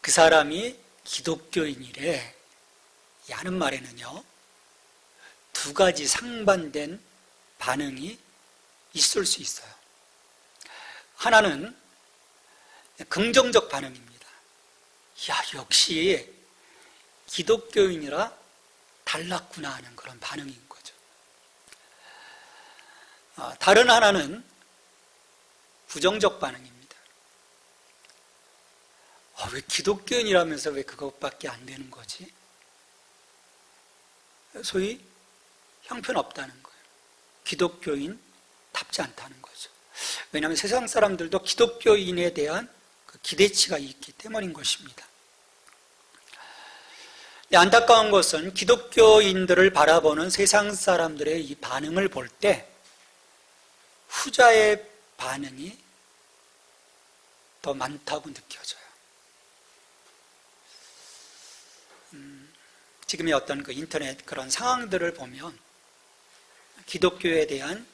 그 사람이 기독교인이래 하는 말에는요, 두 가지 상반된 반응이 있을 수 있어요. 하나는 긍정적 반응입니다. 야, 역시 기독교인이라 달랐구나 하는 그런 반응인 거죠. 다른 하나는 부정적 반응입니다. 왜 기독교인이라면서 왜 그것밖에 안 되는 거지? 소위 형편없다는 거예요. 기독교인답지 않다는 거죠. 왜냐하면 세상 사람들도 기독교인에 대한 그 기대치가 있기 때문인 것입니다. 안타까운 것은 기독교인들을 바라보는 세상 사람들의 이 반응을 볼 때 후자의 반응이 더 많다고 느껴져요. 지금의 어떤 그 인터넷 그런 상황들을 보면 기독교에 대한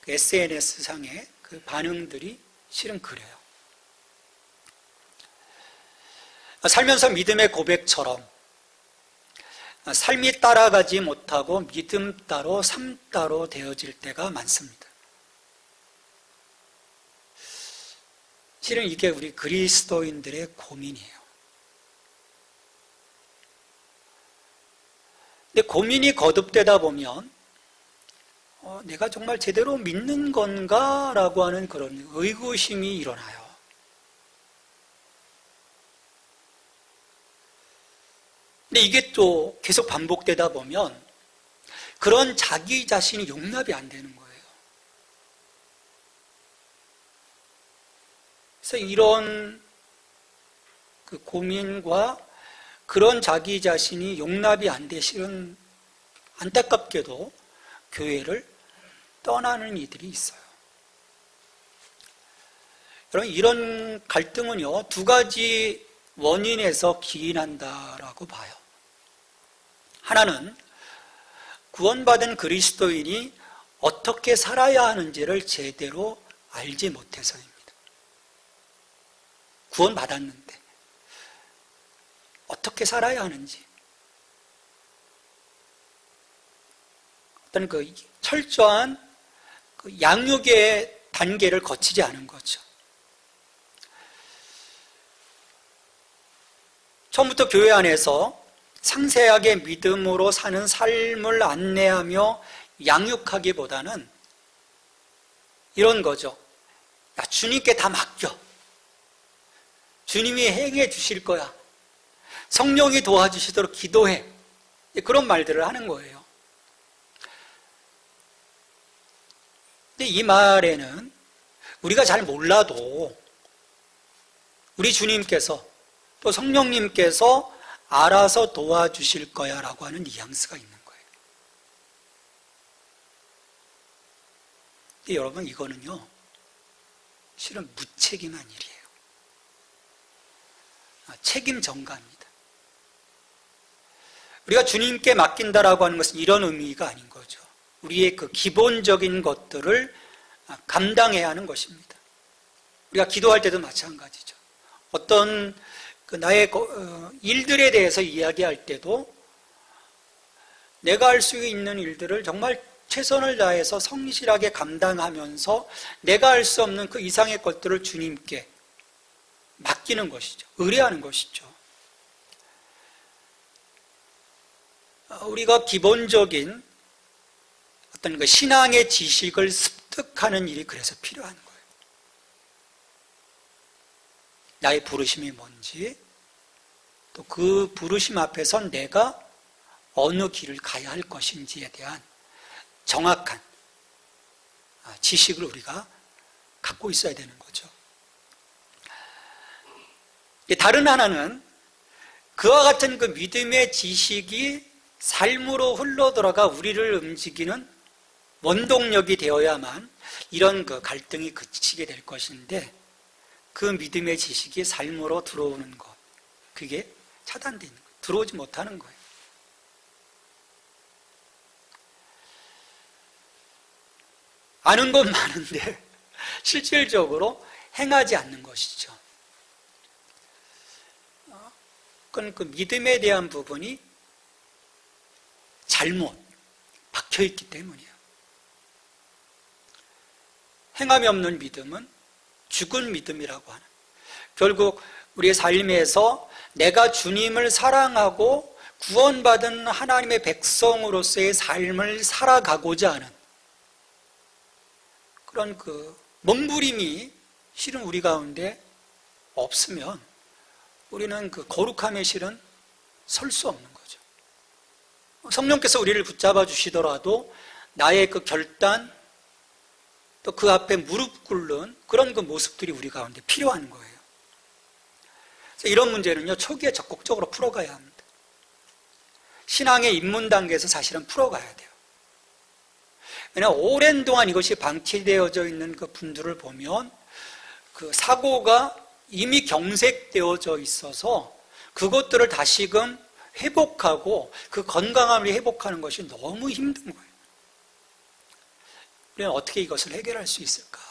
그 SNS상의 그 반응들이 실은 그래요. 살면서 믿음의 고백처럼 삶이 따라가지 못하고 믿음 따로 삶 따로 되어질 때가 많습니다. 실은 이게 우리 그리스도인들의 고민이에요. 근데 고민이 거듭되다 보면 내가 정말 제대로 믿는 건가? 라고 하는 그런 의구심이 일어나요. 근데 이게 또 계속 반복되다 보면 그런 자기 자신이 용납이 안 되는 거예요. 그래서 이런 그 고민과 그런 자기 자신이 용납이 안 되시는 안타깝게도 교회를 떠나는 이들이 있어요. 여러분, 이런 갈등은요, 두 가지 원인에서 기인한다라고 봐요. 하나는 구원받은 그리스도인이 어떻게 살아야 하는지를 제대로 알지 못해서입니다. 구원받았는데 어떻게 살아야 하는지 어떤 그 철저한 그 양육의 단계를 거치지 않은 거죠. 처음부터 교회 안에서 상세하게 믿음으로 사는 삶을 안내하며 양육하기보다는 이런 거죠. 야, 주님께 다 맡겨. 주님이 행해 주실 거야. 성령이 도와주시도록 기도해. 그런 말들을 하는 거예요. 근데 이 말에는 우리가 잘 몰라도 우리 주님께서 또 성령님께서 알아서 도와주실 거야 라고 하는 뉘앙스가 있는 거예요. 근데 여러분, 이거는요, 실은 무책임한 일이에요. 책임 전가입니다. 우리가 주님께 맡긴다라고 하는 것은 이런 의미가 아닌 거죠. 우리의 그 기본적인 것들을 감당해야 하는 것입니다. 우리가 기도할 때도 마찬가지죠. 어떤 그 나의 일들에 대해서 이야기할 때도 내가 할 수 있는 일들을 정말 최선을 다해서 성실하게 감당하면서 내가 할 수 없는 그 이상의 것들을 주님께 맡기는 것이죠. 의뢰하는 것이죠. 우리가 기본적인 어떤 그 신앙의 지식을 습득하는 일이 그래서 필요한 거예요. 나의 부르심이 뭔지, 또 그 부르심 앞에서 내가 어느 길을 가야 할 것인지에 대한 정확한 지식을 우리가 갖고 있어야 되는 거죠. 다른 하나는 그와 같은 그 믿음의 지식이 삶으로 흘러들어가 우리를 움직이는 원동력이 되어야만 이런 그 갈등이 그치게 될 것인데, 그 믿음의 지식이 삶으로 들어오는 것, 그게 차단되는 거예요. 들어오지 못하는 거예요. 아는 건 많은데 실질적으로 행하지 않는 것이죠. 그건 그 믿음에 대한 부분이 잘못 박혀있기 때문이에요. 행함이 없는 믿음은 죽은 믿음이라고 하는, 결국 우리의 삶에서 내가 주님을 사랑하고 구원받은 하나님의 백성으로서의 삶을 살아가고자 하는 그런 그 몸부림이 실은 우리 가운데 없으면 우리는 그 거룩함의 실은 설 수 없는 거죠. 성령께서 우리를 붙잡아 주시더라도 나의 그 결단, 또 그 앞에 무릎 꿇는 그런 그 모습들이 우리 가운데 필요한 거예요. 그래서 이런 문제는요, 초기에 적극적으로 풀어가야 합니다. 신앙의 입문 단계에서 사실은 풀어가야 돼요. 왜냐하면 오랜 동안 이것이 방치되어져 있는 그 분들을 보면 그 사고가 이미 경색되어져 있어서 그것들을 다시금 회복하고 그 건강함을 회복하는 것이 너무 힘든 거예요. 우리는 어떻게 이것을 해결할 수 있을까?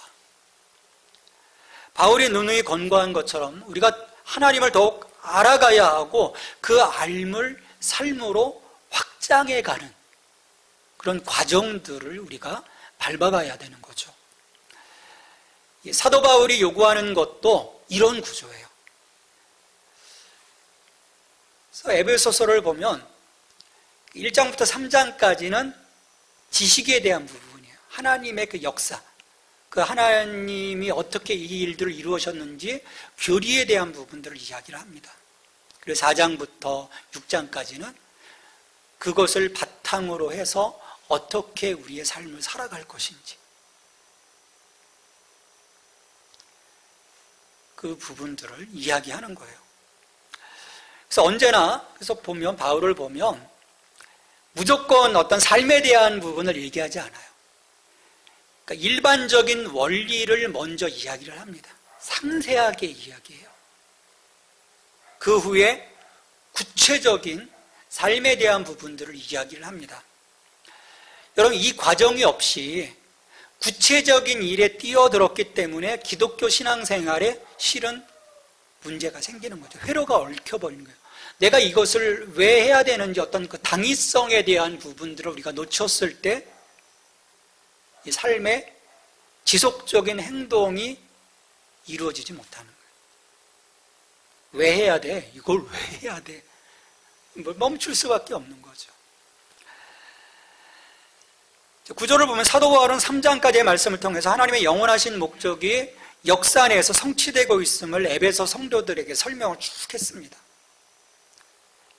바울이 누누이 권고한 것처럼 우리가 하나님을 더욱 알아가야 하고 그 알물 삶으로 확장해가는 그런 과정들을 우리가 밟아가야 되는 거죠. 사도 바울이 요구하는 것도 이런 구조예요. 그래서 에베소서를 보면 1장부터 3장까지는 지식에 대한 부분이에요. 하나님의 그 역사, 그 하나님이 어떻게 이 일들을 이루셨는지 교리에 대한 부분들을 이야기를 합니다. 그리고 4장부터 6장까지는 그것을 바탕으로 해서 어떻게 우리의 삶을 살아갈 것인지 그 부분들을 이야기하는 거예요. 그래서 언제나 그래서 보면 바울을 보면 무조건 어떤 삶에 대한 부분을 얘기하지 않아요. 그러니까 일반적인 원리를 먼저 이야기를 합니다. 상세하게 이야기해요. 그 후에 구체적인 삶에 대한 부분들을 이야기를 합니다. 여러분, 이 과정이 없이 구체적인 일에 뛰어들었기 때문에 기독교 신앙생활에 실은 문제가 생기는 거죠. 회로가 얽혀버리는 거예요. 내가 이것을 왜 해야 되는지 어떤 그 당위성에 대한 부분들을 우리가 놓쳤을 때 이 삶의 지속적인 행동이 이루어지지 못하는 거예요. 왜 해야 돼? 이걸 왜 해야 돼? 멈출 수밖에 없는 거죠. 구조를 보면 사도 바울은 3장까지의 말씀을 통해서 하나님의 영원하신 목적이 역사 내에서 성취되고 있음을 에베소 성도들에게 설명을 쭉 했습니다.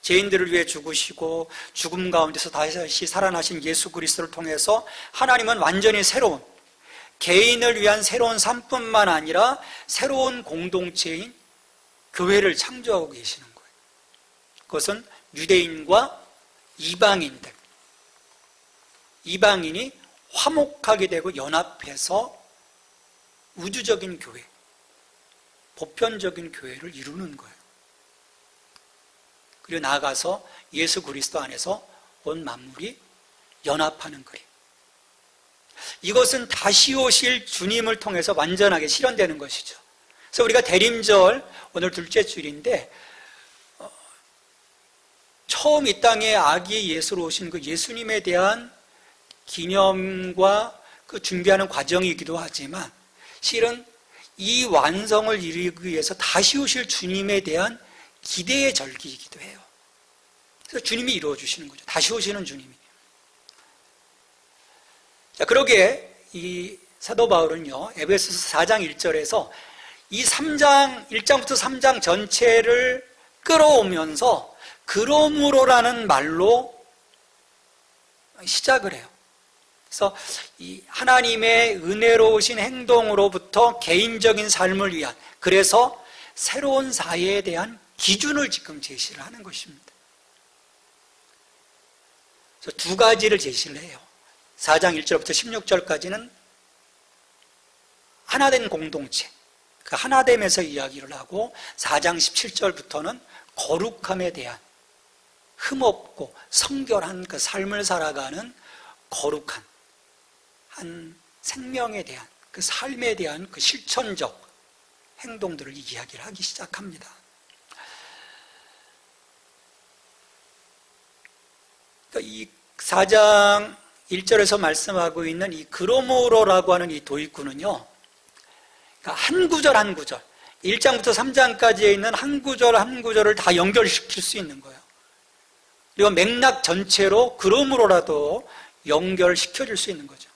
죄인들을 위해 죽으시고 죽음 가운데서 다시 살아나신 예수 그리스도를 통해서 하나님은 완전히 새로운 개인을 위한 새로운 삶뿐만 아니라 새로운 공동체인 교회를 창조하고 계시는 거예요. 그것은 유대인과 이방인들, 이방인이 화목하게 되고 연합해서 우주적인 교회, 보편적인 교회를 이루는 거예요. 그리고 나아가서 예수 그리스도 안에서 온 만물이 연합하는 그림. 이것은 다시 오실 주님을 통해서 완전하게 실현되는 것이죠. 그래서 우리가 대림절, 오늘 둘째 주일인데 처음 이 땅에 아기 예수로 오신 그 예수님에 대한 기념과 그 준비하는 과정이기도 하지만 실은 이 완성을 이루기 위해서 다시 오실 주님에 대한 기대의 절기이기도 해요. 그래서 주님이 이루어 주시는 거죠. 다시 오시는 주님이. 자, 그러기에 이 사도 바울은요, 에베소서 4장 1절에서 이 3장, 1장부터 3장 전체를 끌어오면서 그러므로라는 말로 시작을 해요. 그래서 이 하나님의 은혜로우신 행동으로부터 개인적인 삶을 위한, 그래서 새로운 사회에 대한 기준을 지금 제시를 하는 것입니다. 그래서 두 가지를 제시를 해요. 4장 1절부터 16절까지는 하나된 공동체, 그 하나됨에서 이야기를 하고 4장 17절부터는 거룩함에 대한 흠없고 성결한 그 삶을 살아가는 거룩한 한 생명에 대한 그 삶에 대한 그 실천적 행동들을 이야기를 하기 시작합니다. 그러니까 이 4장 1절에서 말씀하고 있는 이 그러므로라고 하는 이 도입구는요, 그러니까 한 구절 한 구절, 1장부터 3장까지에 있는 한 구절 한 구절을 다 연결시킬 수 있는 거예요. 그리고 맥락 전체로 그러므로라도 연결시켜줄 수 있는 거죠.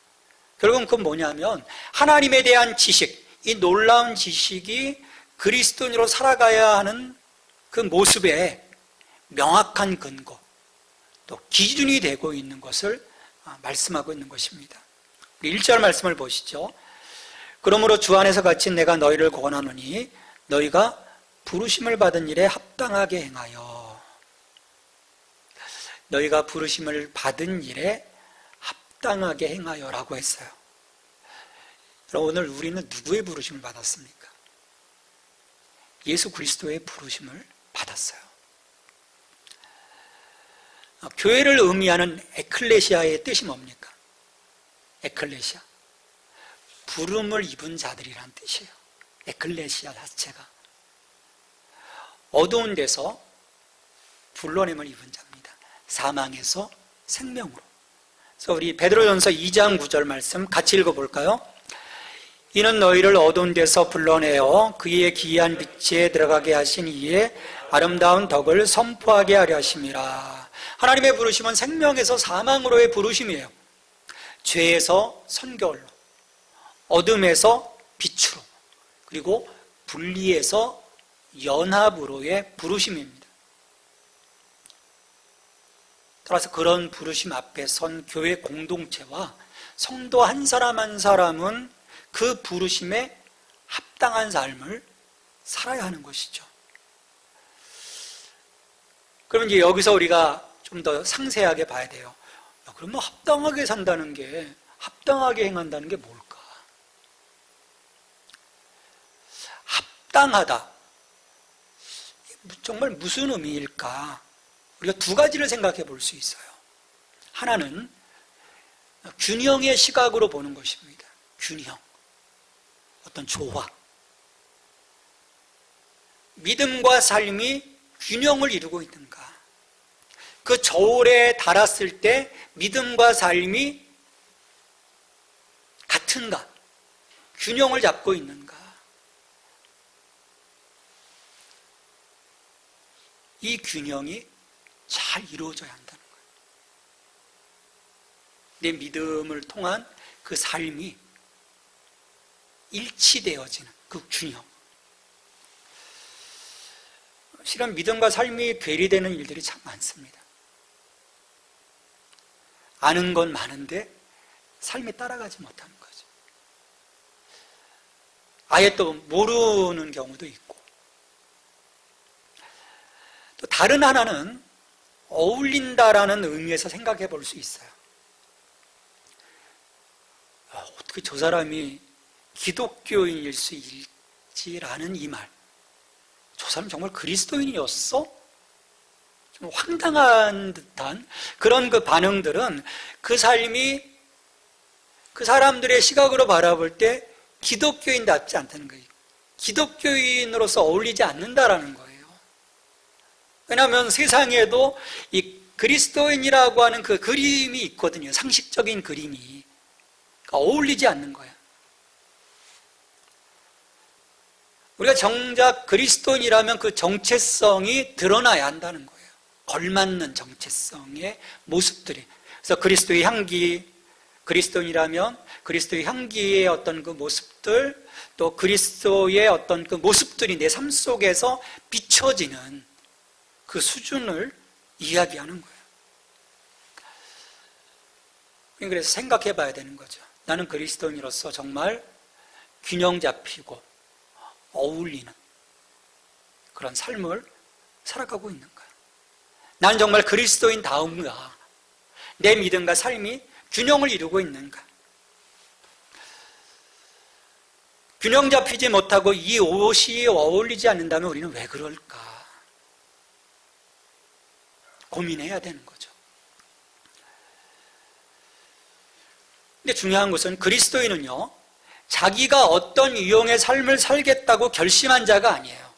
결국은 그건 뭐냐면 하나님에 대한 지식, 이 놀라운 지식이 그리스도인으로 살아가야 하는 그 모습에 명확한 근거, 또 기준이 되고 있는 것을 말씀하고 있는 것입니다. 1절 말씀을 보시죠. 그러므로 주 안에서 갇힌 내가 너희를 권하노니 너희가 부르심을 받은 일에 합당하게 행하여. 너희가 부르심을 받은 일에 합당하게 행하여라고 했어요. 오늘 우리는 누구의 부르심을 받았습니까? 예수 그리스도의 부르심을 받았어요. 교회를 의미하는 에클레시아의 뜻이 뭡니까? 에클레시아, 부름을 입은 자들이란 뜻이에요. 에클레시아 자체가 어두운 데서 불러냄을 입은 자입니다. 사망에서 생명으로. 그래서 우리 베드로전서 2장 9절 말씀 같이 읽어볼까요? 이는 너희를 어두운 데서 불러내어 그의 기이한 빛에 들어가게 하신 이의 아름다운 덕을 선포하게 하려 하심이라. 하나님의 부르심은 생명에서 사망으로의 부르심이에요. 죄에서 선결로, 어둠에서 빛으로, 그리고 분리에서 연합으로의 부르심입니다. 따라서 그런 부르심 앞에 선 교회 공동체와 성도 한 사람 한 사람은 그 부르심에 합당한 삶을 살아야 하는 것이죠. 그러면 이제 여기서 우리가 좀 더 상세하게 봐야 돼요. 그러면 합당하게 산다는 게, 합당하게 행한다는 게 뭘까? 합당하다. 정말 무슨 의미일까? 우리가 두 가지를 생각해 볼 수 있어요. 하나는 균형의 시각으로 보는 것입니다. 균형. 어떤 조화. 믿음과 삶이 균형을 이루고 있는가? 그 저울에 달았을 때 믿음과 삶이 같은가? 균형을 잡고 있는가? 이 균형이 잘 이루어져야 한다는 거예요. 내 믿음을 통한 그 삶이 일치되어지는 그 균형. 실은 믿음과 삶이 괴리되는 일들이 참 많습니다. 아는 건 많은데 삶이 따라가지 못하는 거죠. 아예 또 모르는 경우도 있고, 또 다른 하나는 어울린다라는 의미에서 생각해 볼 수 있어요. 어떻게 저 사람이 기독교인일 수 있지라는 이 말, 저 사람 정말 그리스도인이었어? 좀 황당한 듯한 그런 그 반응들은 그 삶이 그 사람들의 시각으로 바라볼 때 기독교인답지 않다는 거예요. 기독교인으로서 어울리지 않는다라는 거예요. 왜냐하면 세상에도 이 그리스도인이라고 하는 그 그림이 있거든요. 상식적인 그림이. 그러니까 어울리지 않는 거예요. 우리가 정작 그리스도인이라면 그 정체성이 드러나야 한다는 거예요. 걸맞는 정체성의 모습들이. 그래서 그리스도의 향기, 그리스도인이라면 그리스도의 향기의 어떤 그 모습들, 또 그리스도의 어떤 그 모습들이 내 삶 속에서 비춰지는 그 수준을 이야기하는 거예요. 그래서 생각해 봐야 되는 거죠. 나는 그리스도인으로서 정말 균형 잡히고 어울리는 그런 삶을 살아가고 있는가? 난 정말 그리스도인다운가? 내 믿음과 삶이 균형을 이루고 있는가? 균형 잡히지 못하고 이 옷이 어울리지 않는다면 우리는 왜 그럴까? 고민해야 되는 거죠. 근데 중요한 것은 그리스도인은요, 자기가 어떤 유형의 삶을 살겠다고 결심한 자가 아니에요.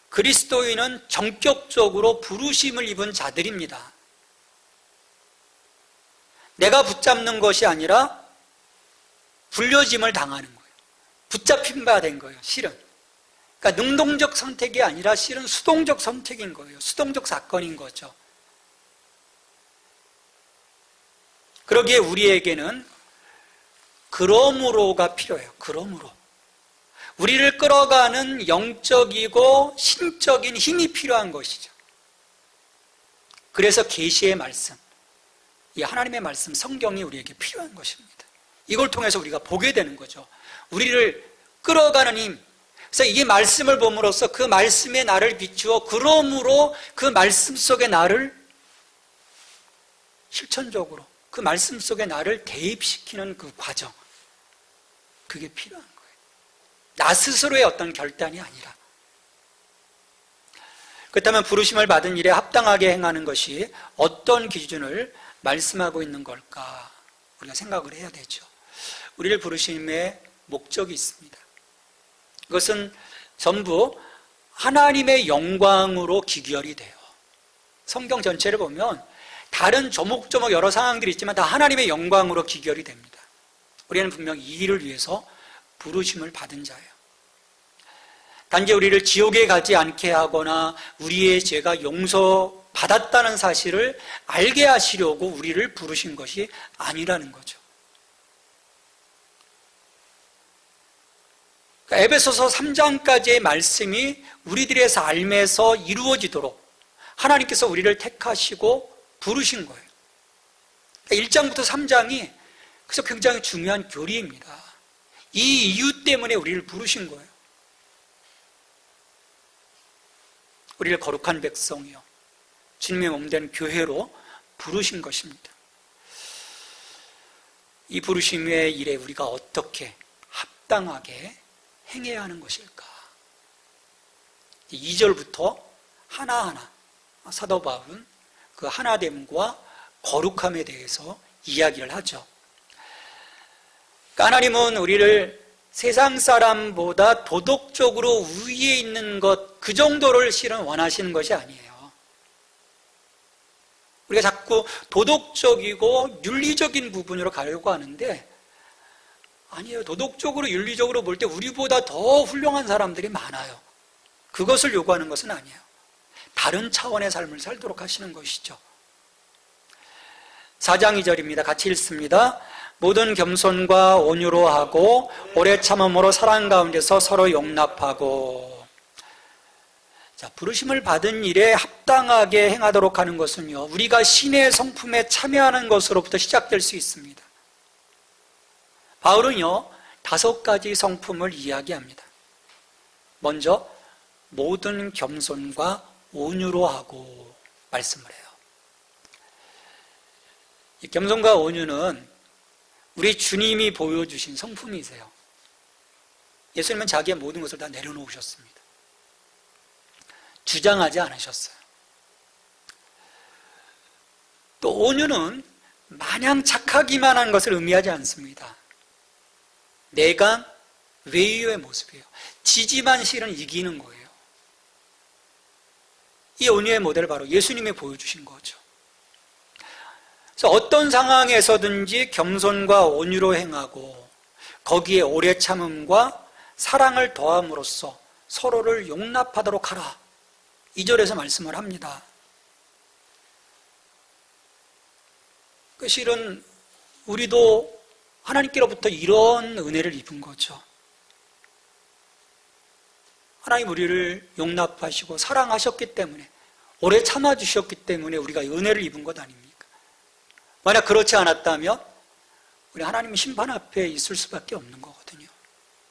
그리스도인은 전격적으로 부르심을 입은 자들입니다. 내가 붙잡는 것이 아니라 불려짐을 당하는 거예요. 붙잡힌 바 된 거예요, 실은. 그러니까 능동적 선택이 아니라 실은 수동적 선택인 거예요. 수동적 사건인 거죠. 그러기에 우리에게는 그러므로가 필요해요. 그러므로. 우리를 끌어가는 영적이고 신적인 힘이 필요한 것이죠. 그래서 계시의 말씀, 이 하나님의 말씀, 성경이 우리에게 필요한 것입니다. 이걸 통해서 우리가 보게 되는 거죠. 우리를 끌어가는 힘. 그래서 이 말씀을 봄으로써 그 말씀에 나를 비추어 그러므로 그 말씀 속에 나를 실천적으로 그 말씀 속에 나를 대입시키는 그 과정, 그게 필요한 거예요. 나 스스로의 어떤 결단이 아니라. 그렇다면 부르심을 받은 일에 합당하게 행하는 것이 어떤 기준을 말씀하고 있는 걸까? 우리가 생각을 해야 되죠. 우리를 부르심의 목적이 있습니다. 그것은 전부 하나님의 영광으로 기결이 돼요. 성경 전체를 보면 다른 조목조목 여러 상황들이 있지만 다 하나님의 영광으로 기결이 됩니다. 우리는 분명 이 일을 위해서 부르심을 받은 자예요. 단지 우리를 지옥에 가지 않게 하거나 우리의 죄가 용서받았다는 사실을 알게 하시려고 우리를 부르신 것이 아니라는 거죠. 그러니까 에베소서 3장까지의 말씀이 우리들의 삶에서 이루어지도록 하나님께서 우리를 택하시고 부르신 거예요. 1장부터 3장이 그래서 굉장히 중요한 교리입니다. 이 이유 때문에 우리를 부르신 거예요. 우리를 거룩한 백성이요, 주님의 몸된 교회로 부르신 것입니다. 이 부르심의 일에 우리가 어떻게 합당하게 행해야 하는 것일까? 2절부터 하나하나 사도 바울은 그 하나됨과 거룩함에 대해서 이야기를 하죠. 하나님은 우리를 세상 사람보다 도덕적으로 우위에 있는 것, 그 정도를 실은 원하시는 것이 아니에요. 우리가 자꾸 도덕적이고 윤리적인 부분으로 가려고 하는데 아니에요. 도덕적으로 윤리적으로 볼 때 우리보다 더 훌륭한 사람들이 많아요. 그것을 요구하는 것은 아니에요. 다른 차원의 삶을 살도록 하시는 것이죠. 4장 2절입니다. 같이 읽습니다. 모든 겸손과 온유로 하고 오래 참음으로 사랑 가운데서 서로 용납하고. 자, 부르심을 받은 일에 합당하게 행하도록 하는 것은요, 우리가 신의 성품에 참여하는 것으로부터 시작될 수 있습니다. 바울은요 5가지 성품을 이야기합니다. 먼저 모든 겸손과 온유로 하고 말씀을 해요. 이 겸손과 온유는 우리 주님이 보여주신 성품이세요. 예수님은 자기의 모든 것을 다 내려놓으셨습니다. 주장하지 않으셨어요. 또 온유는 마냥 착하기만 한 것을 의미하지 않습니다. 내가 외유의 모습이에요. 지지만 실은 이기는 거예요. 이 온유의 모델을 바로 예수님이 보여주신 거죠. 그래서 어떤 상황에서든지 겸손과 온유로 행하고 거기에 오래 참음과 사랑을 더함으로써 서로를 용납하도록 하라. 2절에서 말씀을 합니다. 그 실은 우리도 하나님께로부터 이런 은혜를 입은 거죠. 하나님 우리를 용납하시고 사랑하셨기 때문에, 오래 참아주셨기 때문에 우리가 은혜를 입은 것 아닙니까? 만약 그렇지 않았다면 우리 하나님 심판 앞에 있을 수밖에 없는 거거든요.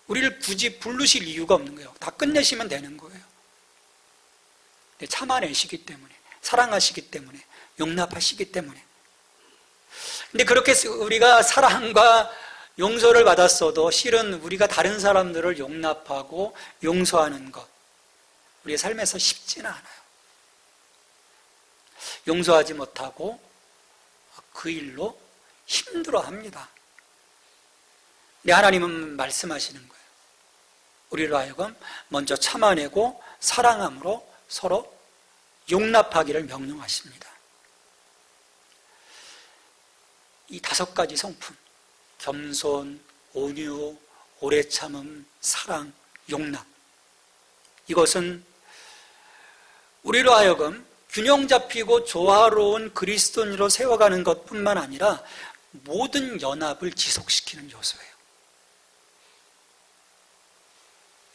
우리를 굳이 부르실 이유가 없는 거예요. 다 끝내시면 되는 거예요. 근데 참아내시기 때문에, 사랑하시기 때문에, 용납하시기 때문에. 근데 그렇게 우리가 사랑과 용서를 받았어도 실은 우리가 다른 사람들을 용납하고 용서하는 것, 우리의 삶에서 쉽지는 않아요. 용서하지 못하고 그 일로 힘들어합니다. 근데 하나님은 말씀하시는 거예요. 우리로 하여금 먼저 참아내고 사랑함으로 서로 용납하기를 명령하십니다. 이 5가지 성품, 겸손, 온유, 오래 참음, 사랑, 용납, 이것은 우리로 하여금 균형 잡히고 조화로운 그리스도인으로 세워가는 것뿐만 아니라 모든 연합을 지속시키는 요소예요.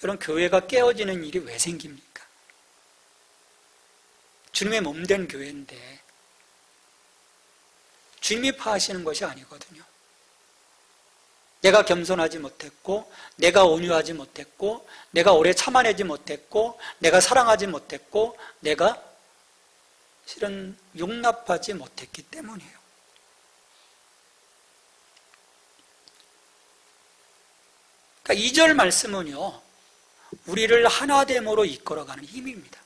여러분, 교회가 깨어지는 일이 왜 생깁니까? 주님의 몸된 교회인데 주님이 파하시는 것이 아니거든요. 내가 겸손하지 못했고, 내가 온유하지 못했고, 내가 오래 참아내지 못했고, 내가 사랑하지 못했고, 내가 실은 용납하지 못했기 때문이에요. 그러니까 2절 말씀은요, 우리를 하나됨으로 이끌어가는 힘입니다.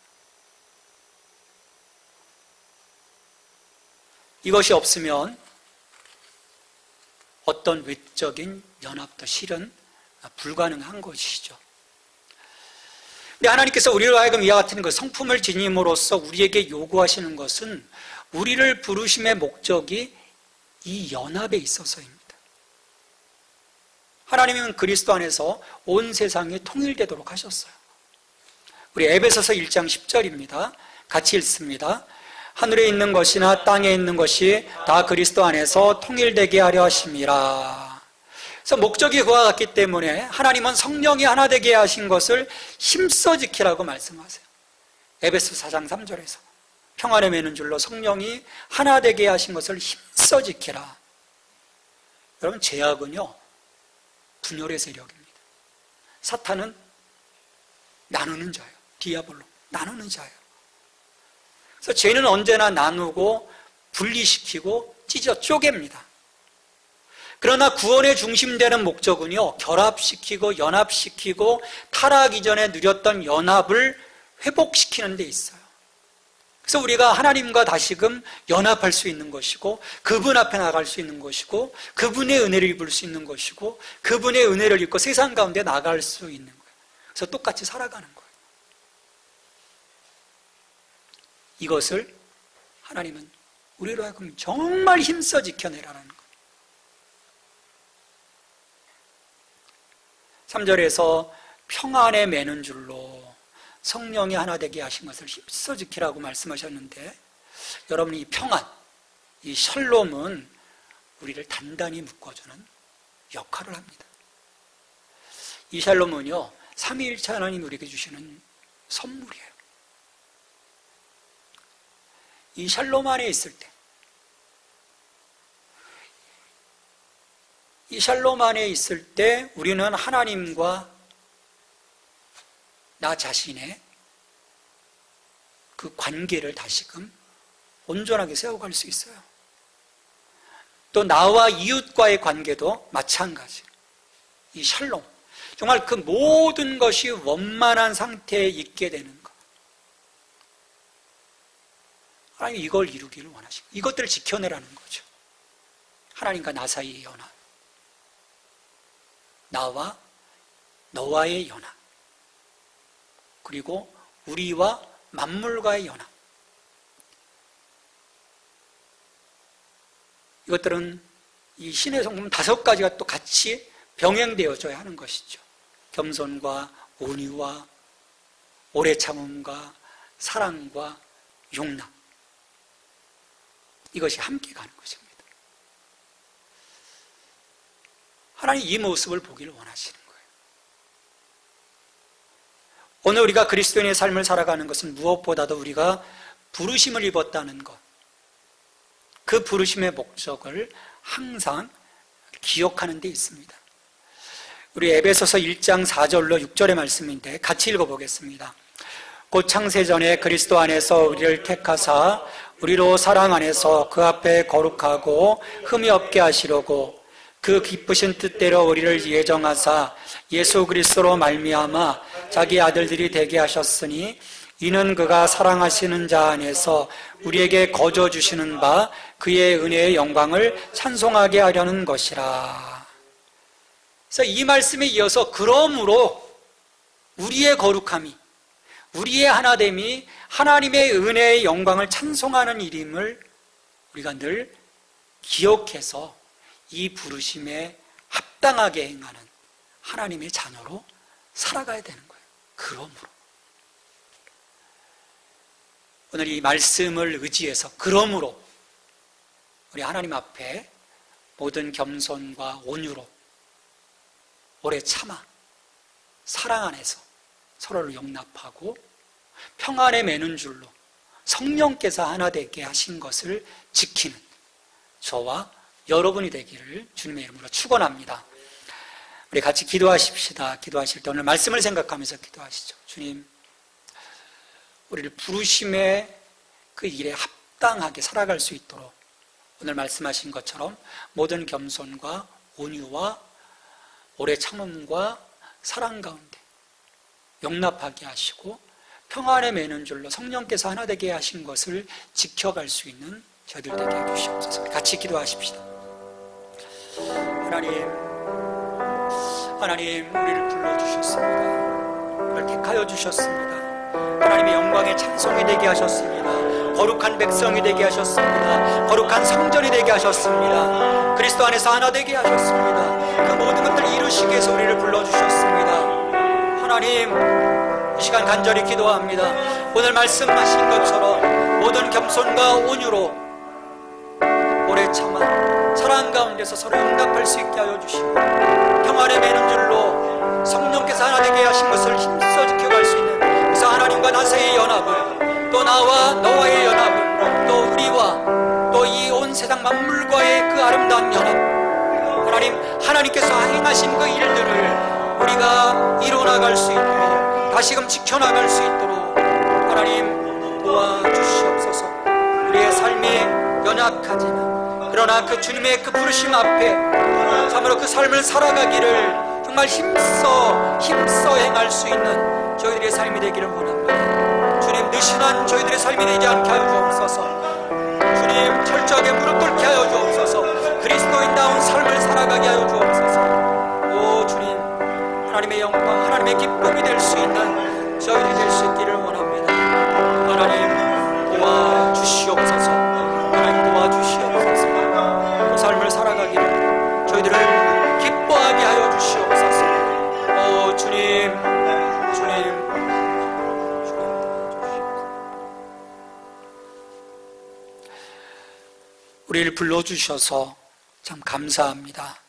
이것이 없으면 어떤 외적인 연합도 실은 불가능한 것이죠. 근데 하나님께서 우리로 하여금 이와 같은 그 성품을 지님으로써 우리에게 요구하시는 것은 우리를 부르심의 목적이 이 연합에 있어서입니다. 하나님은 그리스도 안에서 온 세상이 통일되도록 하셨어요. 우리 에베소서 1장 10절입니다. 같이 읽습니다. 하늘에 있는 것이나 땅에 있는 것이 다 그리스도 안에서 통일되게 하려 하심이라. 그래서 목적이 그와 같기 때문에 하나님은 성령이 하나 되게 하신 것을 힘써 지키라고 말씀하세요. 에베소 4장 3절에서 평안에 매는 줄로 성령이 하나 되게 하신 것을 힘써 지키라. 여러분, 죄악은요 분열의 세력입니다. 사탄은 나누는 자예요. 디아볼로, 나누는 자예요. 그래서 죄는 언제나 나누고 분리시키고 찢어 쪼갭니다. 그러나 구원의 중심되는 목적은요, 결합시키고 연합시키고 타락 이전에 누렸던 연합을 회복시키는 데 있어요. 그래서 우리가 하나님과 다시금 연합할 수 있는 것이고, 그분 앞에 나갈 수 있는 것이고, 그분의 은혜를 입을 수 있는 것이고, 그분의 은혜를 입고 세상 가운데 나갈 수 있는 거예요. 그래서 똑같이 살아가는 거예요. 이것을 하나님은 우리로 하여금 정말 힘써 지켜내라는 거예요. 3절에서 평안에 매는 줄로 성령이 하나 되게 하신 것을 힘써 지키라고 말씀하셨는데, 여러분, 이 평안, 이 샬롬은 우리를 단단히 묶어주는 역할을 합니다. 이 샬롬은요, 삼위일체 하나님 우리에게 주시는 선물이에요. 이 샬롬 안에 있을 때, 이 샬롬 안에 있을 때 우리는 하나님과 나 자신의 그 관계를 다시금 온전하게 세워갈 수 있어요. 또 나와 이웃과의 관계도 마찬가지. 이 샬롬, 정말 그 모든 것이 원만한 상태에 있게 되는 것. 하나님 이걸 이루기를 원하시고, 이것들을 지켜내라는 거죠. 하나님과 나 사이의 연합, 나와 너와의 연합, 그리고 우리와 만물과의 연합. 이것들은 이 신의 성품 5가지가 또 같이 병행되어져야 하는 것이죠. 겸손과 온유와 오래 참음과 사랑과 용납, 이것이 함께 가는 것입니다. 하나님 이 모습을 보기를 원하시는 거예요. 오늘 우리가 그리스도인의 삶을 살아가는 것은 무엇보다도 우리가 부르심을 입었다는 것, 그 부르심의 목적을 항상 기억하는 데 있습니다. 우리 에베소서 1장 4절로 6절의 말씀인데 같이 읽어보겠습니다. 곧 창세전에 그리스도 안에서 우리를 택하사 우리로 사랑 안에서 그 앞에 거룩하고 흠이 없게 하시려고 그 기쁘신 뜻대로 우리를 예정하사 예수 그리스도로 말미암아 자기 아들들이 되게 하셨으니 이는 그가 사랑하시는 자 안에서 우리에게 거저 주시는 바 그의 은혜의 영광을 찬송하게 하려는 것이라. 그래서 이 말씀에 이어서 그러므로 우리의 거룩함이, 우리의 하나됨이 하나님의 은혜의 영광을 찬송하는 일임을 우리가 늘 기억해서 이 부르심에 합당하게 행하는 하나님의 자녀로 살아가야 되는 거예요. 그러므로 오늘 이 말씀을 의지해서 그러므로 우리 하나님 앞에 모든 겸손과 온유로 오래 참아 사랑 안에서 서로를 용납하고 평안에 매는 줄로 성령께서 하나 되게 하신 것을 지키는 저와 여러분이 되기를 주님의 이름으로 축원합니다. 우리 같이 기도하십시다. 기도하실 때 오늘 말씀을 생각하면서 기도하시죠. 주님, 우리를 부르심의 그 일에 합당하게 살아갈 수 있도록 오늘 말씀하신 것처럼 모든 겸손과 온유와 오래 참음과 사랑 가운데 용납하게 하시고 평안에 매는 줄로 성령께서 하나 되게 하신 것을 지켜갈 수 있는 저희들 되게 해주시옵소서. 같이 기도하십시다. 하나님 우리를 불러주셨습니다. 우리를 택하여 주셨습니다. 하나님의 영광의 찬송이 되게 하셨습니다. 거룩한 백성이 되게 하셨습니다. 거룩한 성전이 되게 하셨습니다. 그리스도 안에서 하나 되게 하셨습니다. 그 모든 것들을 이루시기 위해서 우리를 불러주셨습니다. 하나님, 이 시간 간절히 기도합니다. 오늘 말씀하신 것처럼 모든 겸손과 온유로 오래 참아 사랑 가운데서 서로 용납할 수 있게 하여 주시고 평안에 매는 줄로 성령께서 하나 되게 하신 것을 힘써 지켜갈 수 있는, 그래서 하나님과 나 사이의 연합을, 또 나와 너와의 연합을, 또 우리와 또 이 온 세상 만물과의 그 아름다운 연합, 하나님께서 행하신 그 일들을 우리가 이뤄나갈 수 있도록, 다시금 지켜나갈 수 있도록 하나님 도와주시옵소서. 우리의 삶이 연약하지만 그러나 그 주님의 그 부르심 앞에 참으로 그 삶을 살아가기를 정말 힘써 행할 수 있는 저희들의 삶이 되기를 원합니다. 주님, 느슨한 저희들의 삶이 되지 않게 하여 주옵소서. 주님, 철저하게 무릎 꿇게 하여 주옵소서. 그리스도인다운 삶을 살아가게 하여 주옵소서. 오 주님, 하나님의 영광, 하나님의 기쁨이 될 수 있는 저희들이 될 수 있기를 원합니다. 하나님 도와주시옵소서. 하나님 도와주시옵소서. 그 삶을 살아가기를 저희들을 기뻐하게 하여 주시옵소서. 오 주님, 우리를 불러주셔서 참 감사합니다.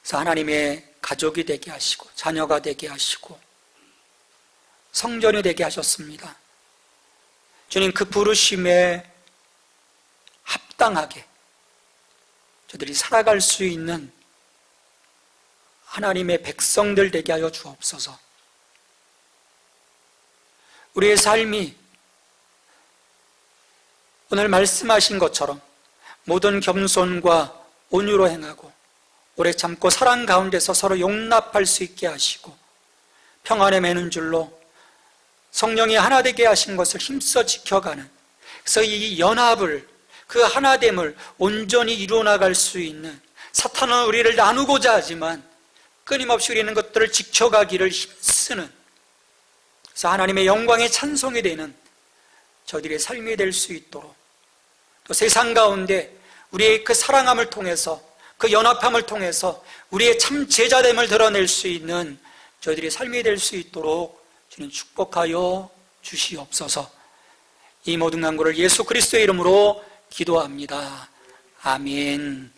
그래서 하나님의 가족이 되게 하시고 자녀가 되게 하시고 성전이 되게 하셨습니다. 주님, 그 부르심에 합당하게 저들이 살아갈 수 있는 하나님의 백성들 되게 하여 주옵소서. 우리의 삶이 오늘 말씀하신 것처럼 모든 겸손과 온유로 행하고 오래 참고 사랑 가운데서 서로 용납할 수 있게 하시고 평안에 매는 줄로 성령이 하나 되게 하신 것을 힘써 지켜가는, 그래서 이 연합을, 그 하나됨을 온전히 이루어나갈 수 있는, 사탄은 우리를 나누고자 하지만 끊임없이 우리는 것들을 지켜가기를 힘쓰는, 그래서 하나님의 영광의 찬송이 되는 저들의 삶이 될 수 있도록, 또 세상 가운데 우리의 그 사랑함을 통해서, 그 연합함을 통해서 우리의 참 제자됨을 드러낼 수 있는 저희들의 삶이 될 수 있도록 주님 축복하여 주시옵소서. 이 모든 간구를 예수 그리스도의 이름으로 기도합니다. 아멘.